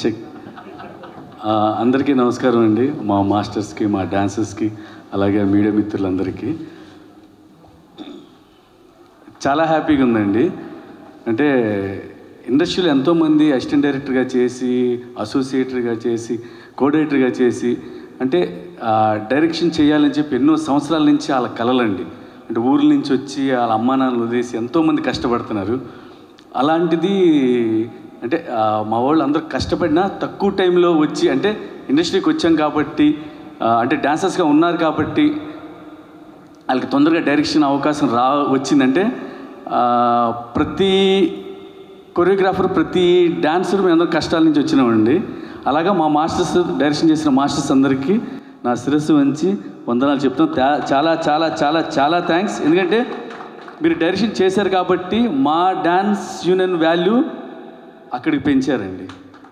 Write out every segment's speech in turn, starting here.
Check అందరికీ నమస్కారం అండి. మా మాస్టర్స్కి, మా డాన్సర్స్కి, అలాగే మీడియా మిత్రులందరికీ చాలా హ్యాపీగా ఉందండి. అంటే ఇండస్ట్రీలో ఎంతోమంది అసిస్టెంట్ డైరెక్టర్గా చేసి, అసోసియేటర్గా చేసి, కోడైరెక్టర్గా చేసి, అంటే డైరెక్షన్ చేయాలని చెప్పి ఎన్నో సంవత్సరాల నుంచి వాళ్ళ కలలండి. అంటే ఊర్ల నుంచి వచ్చి వాళ్ళ అమ్మా నాన్నలు వదిలేసి ఎంతోమంది కష్టపడుతున్నారు. అలాంటిది అంటే మా వాళ్ళు అందరూ కష్టపడినా తక్కువ టైంలో వచ్చి, అంటే ఇండస్ట్రీకి వచ్చాం కాబట్టి, అంటే డాన్సర్స్గా ఉన్నారు కాబట్టి వాళ్ళకి తొందరగా డైరెక్షన్ అవకాశం వచ్చిందంటే ప్రతి కొరియోగ్రాఫర్, ప్రతి డాన్సర్ మేము అందరూ కష్టాల నుంచి వచ్చినామండి. అలాగా మా మాస్టర్స్, డైరెక్షన్ చేసిన మాస్టర్స్ అందరికీ నా శిరస్సు వంచి వందనాలు చెప్తాం. చాలా చాలా చాలా చాలా థ్యాంక్స్. ఎందుకంటే మీరు డైరెక్షన్ చేశారు కాబట్టి మా డాన్స్ యూనియన్ వాల్యూ అక్కడికి పెంచారండి.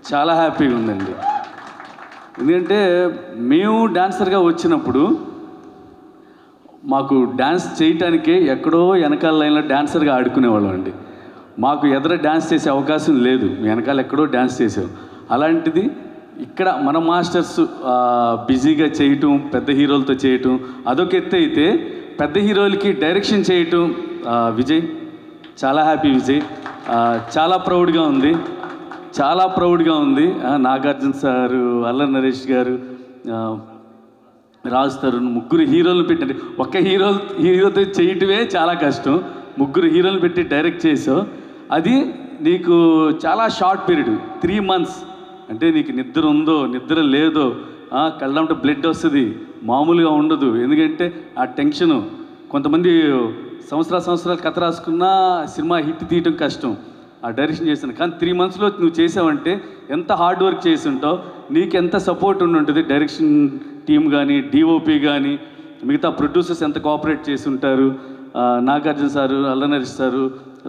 చాలా హ్యాపీగా ఉందండి. ఎందుకంటే మేము డాన్సర్గా వచ్చినప్పుడు మాకు డ్యాన్స్ చేయటానికే ఎక్కడో వెనకాల లైన్లో డాన్సర్గా ఆడుకునేవాళ్ళం అండి. మాకు ఎదుర డ్యాన్స్ చేసే అవకాశం లేదు. వెనకాల ఎక్కడో డ్యాన్స్ చేసాం. అలాంటిది ఇక్కడ మన మాస్టర్స్ బిజీగా చేయటం, పెద్ద హీరోలతో చేయటం అదొక ఎత్తు అయితే, పెద్ద హీరోలకి డైరెక్షన్ చేయటం విజయ్, చాలా హ్యాపీ విజయ్. చాలా ప్రౌడ్గా ఉంది, చాలా ప్రౌడ్గా ఉంది. నాగార్జున సారు, అల్లరి నరేష్ గారు, రాజ్ తరుణ్, ముగ్గురు హీరోలు పెట్టండి. ఒక్క హీరోతో చేయటమే చాలా కష్టం. ముగ్గురు హీరోలు పెట్టి డైరెక్ట్ చేసావు. అది నీకు చాలా షార్ట్ పీరియడ్, 3 months. అంటే నీకు నిద్ర ఉందో నిద్ర లేదో, కళ్ళంటే బ్లడ్ వస్తుంది, మామూలుగా ఉండదు. ఎందుకంటే ఆ టెన్షను. కొంతమంది సంవత్సరాలు కథ రాసుకున్నా సినిమా హిట్ తీయటం కష్టం. ఆ డైరెక్షన్ చేశాను. కానీ 3 monthsలో నువ్వు చేసావంటే ఎంత హార్డ్ వర్క్ చేసి ఉంటావు, నీకు ఎంత సపోర్ట్ ఉంటుంది. డైరెక్షన్ టీమ్ కానీ, డిఓపి కానీ, మిగతా ప్రొడ్యూసర్స్ ఎంత కోఆపరేట్ చేసి ఉంటారు. నాగార్జున సారు, అల్లరి నరేష్ సారు,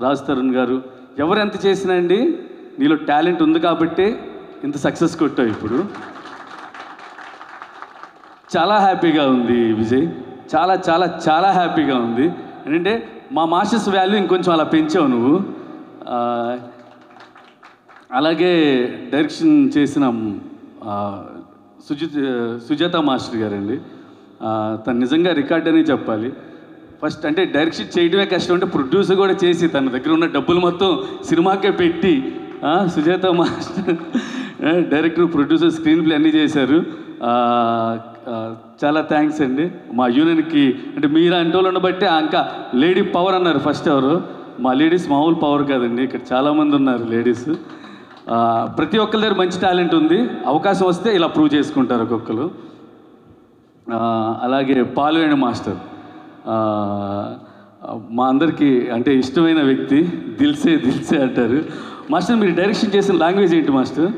రాజ్ తరుణ్ గారు, ఎవరు ఎంత చేసినా అండి, నీలో టాలెంట్ ఉంది కాబట్టి ఇంత సక్సెస్ కొట్టావు. ఇప్పుడు చాలా హ్యాపీగా ఉంది విజయ్, చాలా చాలా చాలా హ్యాపీగా ఉంది. ఏంటంటే మా మాస్టర్స్ వాల్యూ ఇంకొంచెం అలా పెంచావు నువ్వు. అలాగే డైరెక్షన్ చేసిన సుజాత మాస్టర్ గారండి, తను నిజంగా రికార్డ్ అని చెప్పాలి. ఫస్ట్ అంటే డైరెక్షన్ చేయడమే కష్టం, అంటే ప్రొడ్యూసర్ కూడా చేసి తన దగ్గర ఉన్న డబ్బులు మొత్తం సినిమాకే పెట్టి, Sujatha master director, producer, screen play అన్నీ చేశారు. చాలా థ్యాంక్స్ అండి మా యూనియన్కి. అంటే మీరు అంటోళ్ళు ఉండబట్టి ఇంకా లేడీ పవర్ అన్నారు ఫస్ట్. ఎవరు మా లేడీస్ మామూలు పవర్ కాదండి, ఇక్కడ చాలామంది ఉన్నారు లేడీస్. ప్రతి ఒక్కరి దగ్గర మంచి టాలెంట్ ఉంది. అవకాశం వస్తే ఇలా ప్రూవ్ చేసుకుంటారు ఒక్కొక్కరు. అలాగే పాల్వేణి మాస్టర్ మా అందరికీ అంటే ఇష్టమైన వ్యక్తి. దిల్సే అంటారు. మాస్టర్ మీరు డైరెక్షన్ చేసిన లాంగ్వేజ్ ఏంటి మాస్టర్?